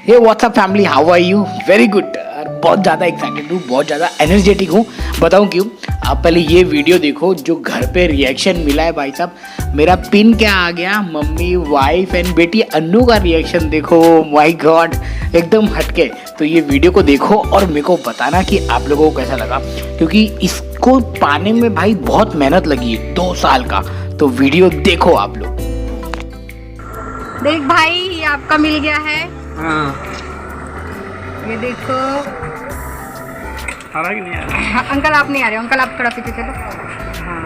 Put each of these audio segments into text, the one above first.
Hey WhatsApp family, how are you? Very good. बहुत ज़्यादा excited हूँ, बहुत ज़्यादा एनर्जेटिक हूँ। बताऊँ क्यों? आप पहले ये वीडियो देखो जो घर पे रिएक्शन मिला है भाई साहब। मेरा पिन क्या आ गया, मम्मी, वाइफ एंड बेटी अन्नू का रिएक्शन देखो। माय गॉड, एकदम हटके। तो ये वीडियो को देखो और मेरे को बताना कि आप लोगों को कैसा लगा, क्योंकि इसको पाने में भाई बहुत मेहनत लगी है, 2 साल का। तो वीडियो देखो आप लोग। देख भाई, ये आपका मिल गया है। हाँ, ये देखो। आ रहा कि नहीं आ रहा? हाँ, अंकल आप नहीं आ रहे हो, अंकल आप थोड़ा पीछे चलो। हाँ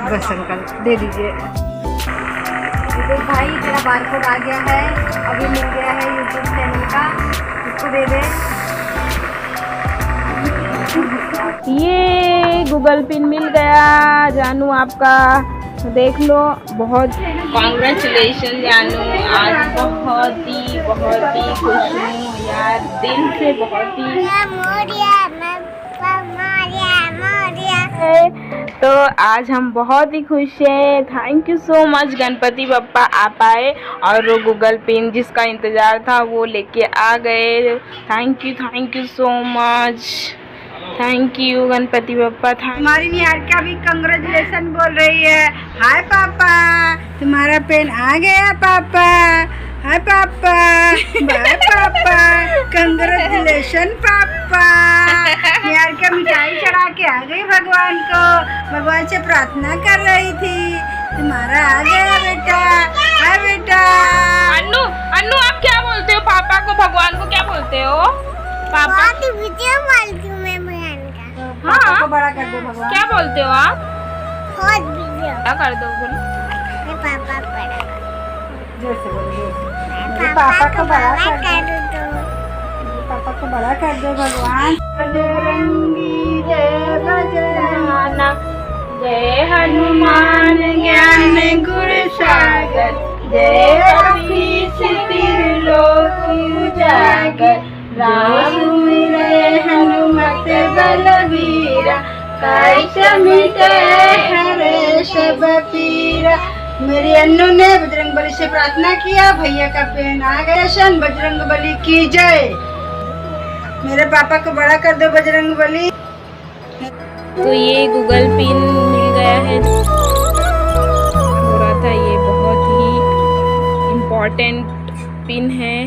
बस अंकल दे दीजिए। ये देख भाई, तेरा बारकोड आ गया है, अभी मिल गया है यूट्यूब चैनल का, इसको दे दे। ये गूगल पिन मिल गया जानू आपका, देख लो। बहुत कॉन्ग्रेचुलेशन जानू, आज बहुत ही खुश हूँ यार, दिल से बहुत ही। तो आज हम बहुत ही खुश हैं। Thank you so much Ganpati Bappa, आप आए और वो गूगल पिन जिसका इंतज़ार था वो लेके आ गए। Thank you so much, thank you Ganpati Bappa. हमारी निहार का भी कंग्रेचुलेशन बोल रही है। हाय पापा, तुम्हारा पेन आ गया पापा। हाय पापा, बाय पापा, कंग्रेचुलेशन पापा। निहार का मिठाई चढ़ा के आ गई भगवान को, भगवान से प्रार्थना कर रही थी, तुम्हारा आ गया बेटा। हाय बेटा। अन्नू आप क्या बोलते हो पापा को, भगवान को क्या बोलते हो? पापा वीडियो डालती हूँ मैं भगवान का। पापा को बड़ा कर दो भगवान। क्या बोलते हो आप? बहुत वीडियो। क्या कर दो बोलो। मैं पापा बड़ा जोर से बोलो, जोर से। पापा को बड़ा कर दो। पापा को बड़ा कर दो भगवान। बजरंगी जय बजरंगी, जय हनुमान ज्ञान गुण सागर, जय कपीश त्रिलोक उजागर, राम मिले हनुमत बलवीरा, कैसे मिटे हरे सब पीरा। मेरी अन्नू ने बजरंग बली से प्रार्थना किया, भैया का पेन आ गया शन, बजरंग बली की जय। मेरे पापा को बड़ा कर दो बजरंग बली। तो ये गूगल पिन मिल गया है, हो रहा था, ये बहुत ही इम्पोर्टेंट पिन है।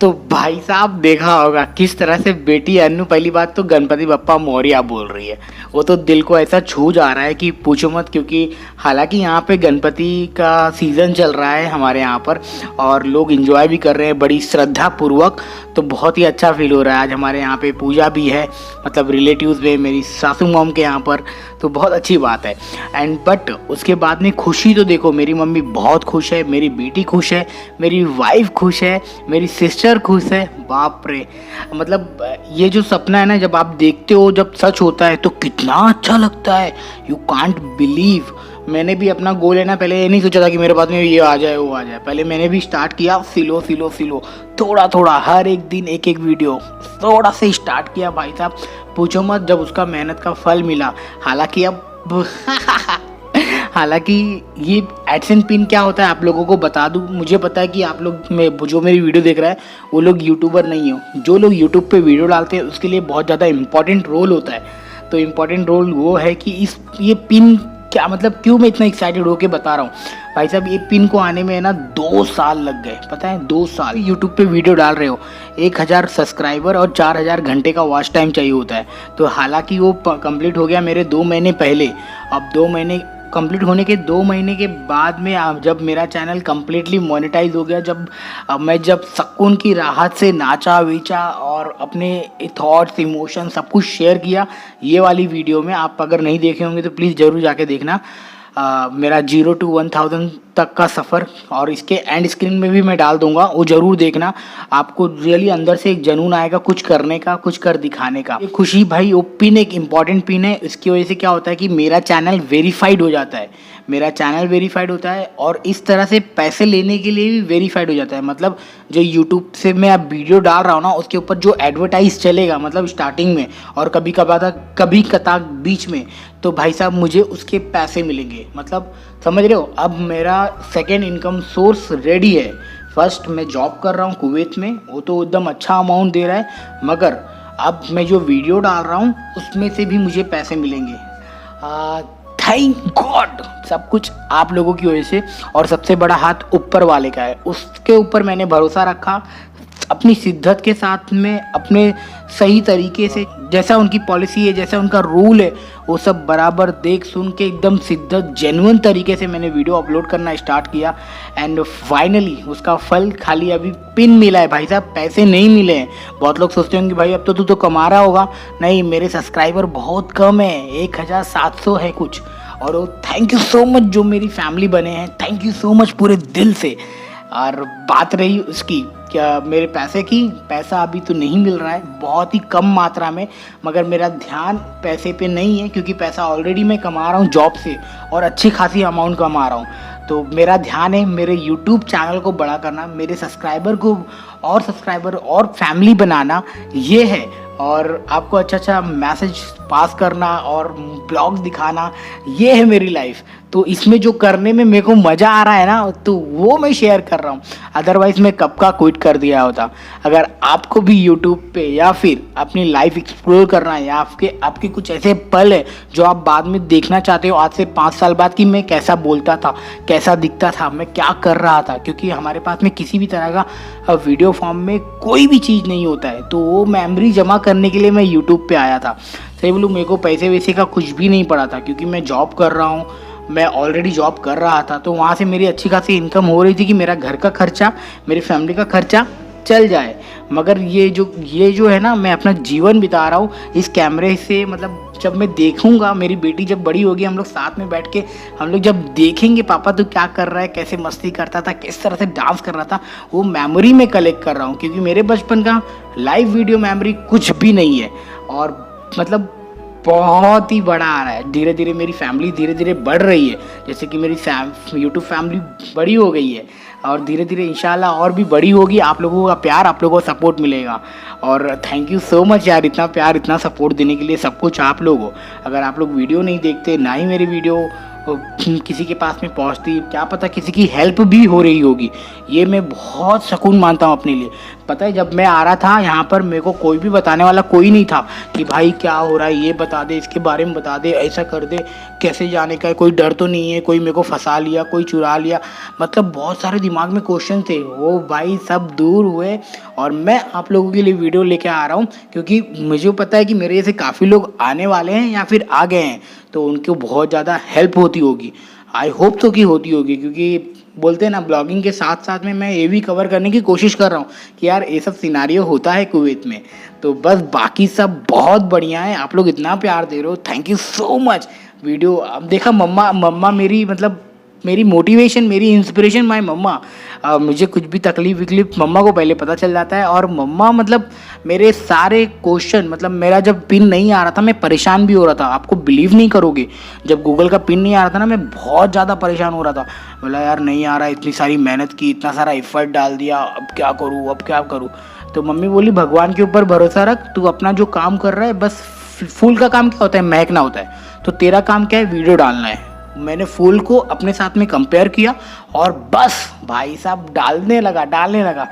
तो भाई साहब देखा होगा किस तरह से बेटी अन्नू पहली बात तो गणपति बप्पा मौर्य बोल रही है। वो तो दिल को ऐसा छू जा रहा है कि पूछो मत, क्योंकि हालांकि यहाँ पे गणपति का सीज़न चल रहा है हमारे यहाँ पर और लोग एंजॉय भी कर रहे हैं बड़ी श्रद्धा पूर्वक। तो बहुत ही अच्छा फील हो रहा है। आज हमारे यहाँ पे पूजा भी है, मतलब रिलेटिव्स में, मेरी सासू मॉम के यहाँ पर, तो बहुत अच्छी बात है। एंड बट उसके बाद में खुशी तो देखो, मेरी मम्मी बहुत खुश है, मेरी बेटी खुश है, मेरी वाइफ खुश है, मेरी सिस्टर खुश है। बाप रे, मतलब ये जो सपना है ना, जब आप देखते हो, जब सच होता है तो कितना अच्छा लगता है। You can't believe. मैंने भी अपना गोल है ना, पहले ये नहीं सोचा था कि मेरे पास में ये आ जाए वो आ जाए। पहले मैंने भी स्टार्ट किया सिलो थोड़ा हर एक दिन एक वीडियो थोड़ा से स्टार्ट किया भाई साहब। पूछो मत, जब उसका मेहनत का फल मिला, हालांकि अब हालांकि ये एडसेंस पिन क्या होता है आप लोगों को बता दूं। मुझे पता है कि आप लोग में जो मेरी वीडियो देख रहा है वो लोग यूट्यूबर नहीं हो। जो लोग यूट्यूब पे वीडियो डालते हैं उसके लिए बहुत ज़्यादा इंपॉर्टेंट रोल होता है। तो इम्पॉर्टेंट रोल वो है कि ये पिन क्या, मतलब क्यों मैं इतना एक्साइटेड होके बता रहा हूँ भाई साहब। ये पिन को आने में है ना 2 साल लग गए, पता है, 2 साल। यूट्यूब पे वीडियो डाल रहे हो, 1000 सब्सक्राइबर और 4000 घंटे का वॉच टाइम चाहिए होता है। तो हालांकि वो कंप्लीट हो गया मेरे 2 महीने पहले। अब 2 महीने कंप्लीट होने के 2 महीने के बाद में जब मेरा चैनल कम्प्लीटली मोनेटाइज हो गया, जब सुकून की राहत से नाचा वीचा और अपने थॉट्स इमोशन सब कुछ शेयर किया, ये वाली वीडियो में आप अगर नहीं देखे होंगे तो प्लीज़ ज़रूर जाके देखना। मेरा 0 to 1000 तक का सफ़र, और इसके एंड स्क्रीन में भी मैं डाल दूंगा, वो ज़रूर देखना। आपको रियली अंदर से एक जुनून आएगा कुछ करने का, कुछ कर दिखाने का। ये खुशी भाई, वो पिन एक इम्पॉर्टेंट पिन है। इसकी वजह से क्या होता है कि मेरा चैनल वेरीफाइड हो जाता है, मेरा चैनल वेरीफाइड होता है और इस तरह से पैसे लेने के लिए भी वेरीफाइड हो जाता है। मतलब जो यूट्यूब से मैं अब वीडियो डाल रहा हूँ ना, उसके ऊपर जो एडवर्टाइज चलेगा, मतलब स्टार्टिंग में और कभी कतार बीच में, तो भाई साहब मुझे उसके पैसे मिलेंगे। मतलब समझ रहे हो, अब मेरा सेकेंड इनकम सोर्स रेडी है। फर्स्ट मैं जॉब कर रहा हूँ कुवैत में, वो तो एकदम अच्छा अमाउंट दे रहा है, मगर अब मैं जो वीडियो डाल रहा हूँ उसमें से भी मुझे पैसे मिलेंगे। थैंक गॉड, सब कुछ आप लोगों की वजह से, और सबसे बड़ा हाथ ऊपर वाले का है। उसके ऊपर मैंने भरोसा रखा, अपनी शिद्दत के साथ में, अपने सही तरीके से, जैसा उनकी पॉलिसी है, जैसा उनका रूल है, वो सब बराबर देख सुन के एकदम शिद्दत जेन्युइन तरीके से मैंने वीडियो अपलोड करना स्टार्ट किया। एंड फाइनली उसका फल खाली अभी पिन मिला है भाई साहब, पैसे नहीं मिले हैं। बहुत लोग सोचते होंगे भाई अब तो तू तो कमा रहा होगा। नहीं, मेरे सब्सक्राइबर बहुत कम है, 1700 है कुछ। और वो थैंक यू सो मच जो मेरी फैमिली बने हैं, थैंक यू सो मच पूरे दिल से। और बात रही उसकी क्या मेरे पैसे की, पैसा अभी तो नहीं मिल रहा है, बहुत ही कम मात्रा में, मगर मेरा ध्यान पैसे पे नहीं है क्योंकि पैसा ऑलरेडी मैं कमा रहा हूँ जॉब से और अच्छी खासी अमाउंट कमा रहा हूँ। तो मेरा ध्यान है मेरे YouTube चैनल को बड़ा करना, मेरे सब्सक्राइबर को और सब्सक्राइबर और फैमिली बनाना, ये है। और आपको अच्छा अच्छा मैसेज पास करना और ब्लॉग्स दिखाना, ये है मेरी लाइफ। तो इसमें जो करने में मेरे को मज़ा आ रहा है ना, तो वो मैं शेयर कर रहा हूँ। अदरवाइज़ मैं कब का क्विट कर दिया होता। अगर आपको भी यूट्यूब पे या फिर अपनी लाइफ एक्सप्लोर करना है, या आपके कुछ ऐसे पल है जो आप बाद में देखना चाहते हो, आज से 5 साल बाद, कि मैं कैसा बोलता था, कैसा दिखता था, मैं क्या कर रहा था, क्योंकि हमारे पास में किसी भी तरह का वीडियो फॉर्म में कोई भी चीज़ नहीं होता है। तो वो मेमोरी जमा करने के लिए मैं यूट्यूब पे आया था। सही बोलूँ, मेरे को पैसे वैसे का कुछ भी नहीं पड़ा था, क्योंकि मैं जॉब कर रहा हूँ, मैं ऑलरेडी जॉब कर रहा था, तो वहाँ से मेरी अच्छी खासी इनकम हो रही थी कि मेरा घर का खर्चा, मेरी फैमिली का खर्चा चल जाए। मगर ये जो है ना, मैं अपना जीवन बिता रहा हूँ इस कैमरे से। मतलब जब मैं देखूंगा, मेरी बेटी जब बड़ी होगी, हम लोग साथ में बैठ के हम लोग जब देखेंगे पापा तो क्या कर रहा है, कैसे मस्ती करता था, किस तरह से डांस कर रहा था, वो मेमोरी में कलेक्ट कर रहा हूँ। क्योंकि मेरे बचपन का लाइव वीडियो मेमोरी कुछ भी नहीं है, और मतलब बहुत ही बड़ा आ रहा है। धीरे धीरे मेरी फैमिली धीरे धीरे बढ़ रही है, जैसे कि मेरी यूट्यूब फैमिली बड़ी हो गई है, और धीरे धीरे इंशाल्लाह और भी बड़ी होगी। आप लोगों का प्यार, आप लोगों का सपोर्ट मिलेगा। और थैंक यू सो मच यार, इतना प्यार, इतना सपोर्ट देने के लिए। सब कुछ आप लोग हो। अगर आप लोग वीडियो नहीं देखते, ना ही मेरी वीडियो किसी के पास में पहुंचती, क्या पता किसी की हेल्प भी हो रही होगी, ये मैं बहुत सुकून मानता हूँ अपने लिए। पता है, जब मैं आ रहा था यहाँ पर, मेरे को कोई भी बताने वाला कोई नहीं था कि भाई क्या हो रहा है, ये बता दे, इसके बारे में बता दे, ऐसा कर दे, कैसे जाने का है, कोई डर तो नहीं है, कोई मेरे को फंसा लिया, कोई चुरा लिया। मतलब बहुत सारे दिमाग में क्वेश्चन थे, वो भाई सब दूर हुए। और मैं आप लोगों के लिए वीडियो लेके आ रहा हूँ, क्योंकि मुझे पता है कि मेरे जैसे काफ़ी लोग आने वाले हैं या फिर आ गए हैं, तो उनको बहुत ज़्यादा हेल्प होती होगी। आई होप तो कि होती होगी, क्योंकि बोलते हैं ना, ब्लॉगिंग के साथ साथ में मैं ये भी कवर करने की कोशिश कर रहा हूँ कि यार ये सब सिनारियो होता है कुवैत में। तो बस बाकी सब बहुत बढ़िया है, आप लोग इतना प्यार दे रहे हो, thank you so much. Video अब देखा, मम्मा मेरी, मतलब मेरी मोटिवेशन, मेरी इंस्पिरेशन माय मम्मा। मुझे कुछ भी तकलीफ मम्मा को पहले पता चल जाता है। और मम्मा मतलब मेरे सारे क्वेश्चन, मतलब मेरा जब पिन नहीं आ रहा था, मैं परेशान भी हो रहा था। आपको बिलीव नहीं करोगे, जब गूगल का पिन नहीं आ रहा था ना, मैं बहुत ज़्यादा परेशान हो रहा था। बोला यार नहीं आ रहा, इतनी सारी मेहनत की, इतना सारा एफर्ट डाल दिया, अब क्या करूँ। तो मम्मी बोली भगवान के ऊपर भरोसा रख, तू अपना जो काम कर रहा है, बस फूल का काम क्या होता है, महकना होता है, तो तेरा काम क्या है, वीडियो डालना है। मैंने फूल को अपने साथ में कंपेयर किया और बस भाई साहब डालने लगा,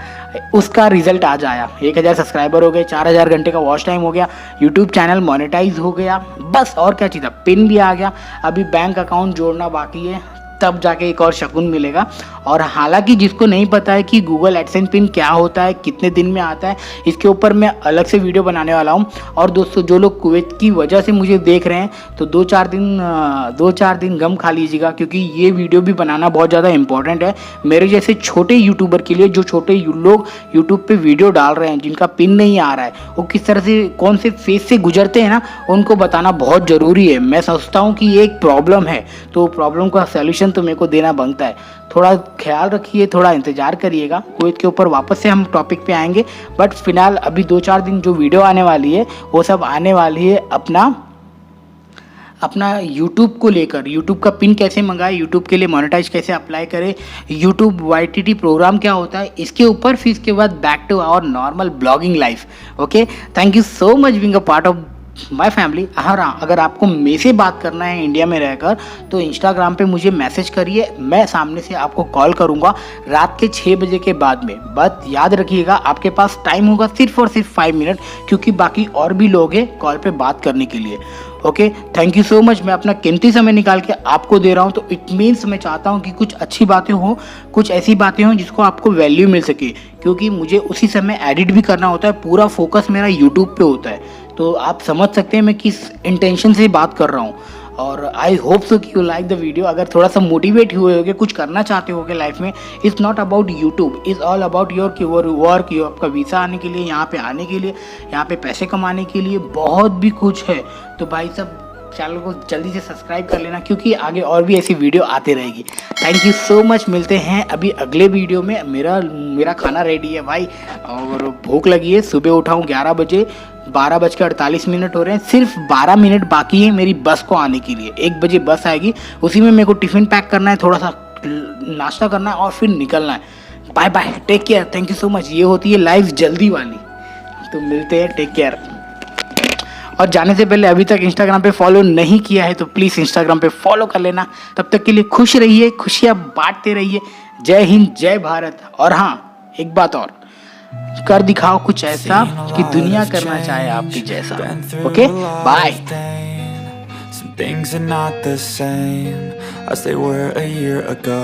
उसका रिजल्ट आज आया। 1000 सब्सक्राइबर हो गए, 4000 घंटे का वॉच टाइम हो गया, यूट्यूब चैनल मोनेटाइज हो गया, बस और क्या चाहिए था, पिन भी आ गया। अभी बैंक अकाउंट जोड़ना बाकी है, तब जाके एक और शगुन मिलेगा। और हालांकि जिसको नहीं पता है कि गूगल एडसेंस पिन क्या होता है, कितने दिन में आता है, इसके ऊपर मैं अलग से वीडियो बनाने वाला हूँ। और दोस्तों, जो लोग कुवैत की वजह से मुझे देख रहे हैं, तो 2-4 दिन गम खा लीजिएगा, क्योंकि ये वीडियो भी बनाना बहुत ज़्यादा इंपॉर्टेंट है मेरे जैसे छोटे यूट्यूबर के लिए। जो छोटे लोग यूट्यूब पे वीडियो डाल रहे हैं, जिनका पिन नहीं आ रहा है, वो किस तरह से, कौन से फेज से गुजरते हैं ना, उनको बताना बहुत ज़रूरी है। मैं सोचता हूँ कि ये एक प्रॉब्लम है, तो प्रॉब्लम का सोल्यूशन तो मेरे को देना बनता है। थोड़ा ख्याल रखिए, थोड़ा इंतजार करिएगा, कुवैत के ऊपर वापस से हम टॉपिक पे आएंगे। बट फिलहाल अभी 2-4 दिन जो वीडियो आने वाली है, वो सब आने वाली है अपना यूट्यूब को लेकर। यूट्यूब का पिन कैसे मंगाए, यूट्यूब के लिए मोनेटाइज कैसे अप्लाई करें, यूट्यूब YTT प्रोग्राम क्या होता है, इसके ऊपर, फिर इसके बाद back to our normal blogging life. Okay, thank you so much being a part of my family. हाँ, अगर आपको मेरे से बात करना है इंडिया में रहकर तो इंस्टाग्राम पे मुझे मैसेज करिए, मैं सामने से आपको कॉल करूँगा रात के 6 बजे के बाद में। बस याद रखिएगा आपके पास टाइम होगा सिर्फ और सिर्फ 5 मिनट, क्योंकि बाकी और भी लोग हैं कॉल पे बात करने के लिए। Okay, thank you so much. मैं अपना कीमती समय निकाल के आपको दे रहा हूँ, तो इट मीन्स मैं चाहता हूँ कि कुछ अच्छी बातें हो, कुछ ऐसी बातें हों जिसको आपको वैल्यू मिल सके, क्योंकि मुझे उसी समय एडिट भी करना होता है, पूरा फोकस मेरा यूट्यूब पे होता है। तो आप समझ सकते हैं मैं किस इंटेंशन से बात कर रहा हूँ। और आई होप सो कि यू लाइक द वीडियो। अगर थोड़ा सा मोटिवेट हुए होगे, कुछ करना चाहते होगे लाइफ में, it's not about YouTube, is all about your work, आपका वीज़ा आने के लिए, यहाँ पे आने के लिए, यहाँ पे पैसे कमाने के लिए बहुत भी कुछ है। तो भाई सब चैनल को जल्दी से सब्सक्राइब कर लेना, क्योंकि आगे और भी ऐसी वीडियो आते रहेगी। Thank you so much. मिलते हैं अभी अगले वीडियो में। मेरा खाना रेडी है भाई, और भूख लगी है। सुबह उठाऊँ 11 बजे, 12:48 हो रहे हैं। सिर्फ 12 मिनट बाकी है मेरी बस को आने के लिए। 1 बजे बस आएगी, उसी में मेरे को टिफ़िन पैक करना है, थोड़ा सा नाश्ता करना है और फिर निकलना है। Bye bye, take care, thank you so much. ये होती है लाइफ जल्दी वाली। तो मिलते हैं, टेक केयर। और जाने से पहले अभी तक इंस्टाग्राम पे फॉलो नहीं किया है तो प्लीज़ इंस्टाग्राम पे फॉलो कर लेना। तब तक के लिए खुश रहिए, खुशियाँ बांटते रहिए। जय हिंद, जय भारत। और हाँ, एक बात और, कर दिखाओ कुछ ऐसा कि दुनिया करना चाहे आपकी जैसा। Okay, bye. Some things are not the same as they were a year ago.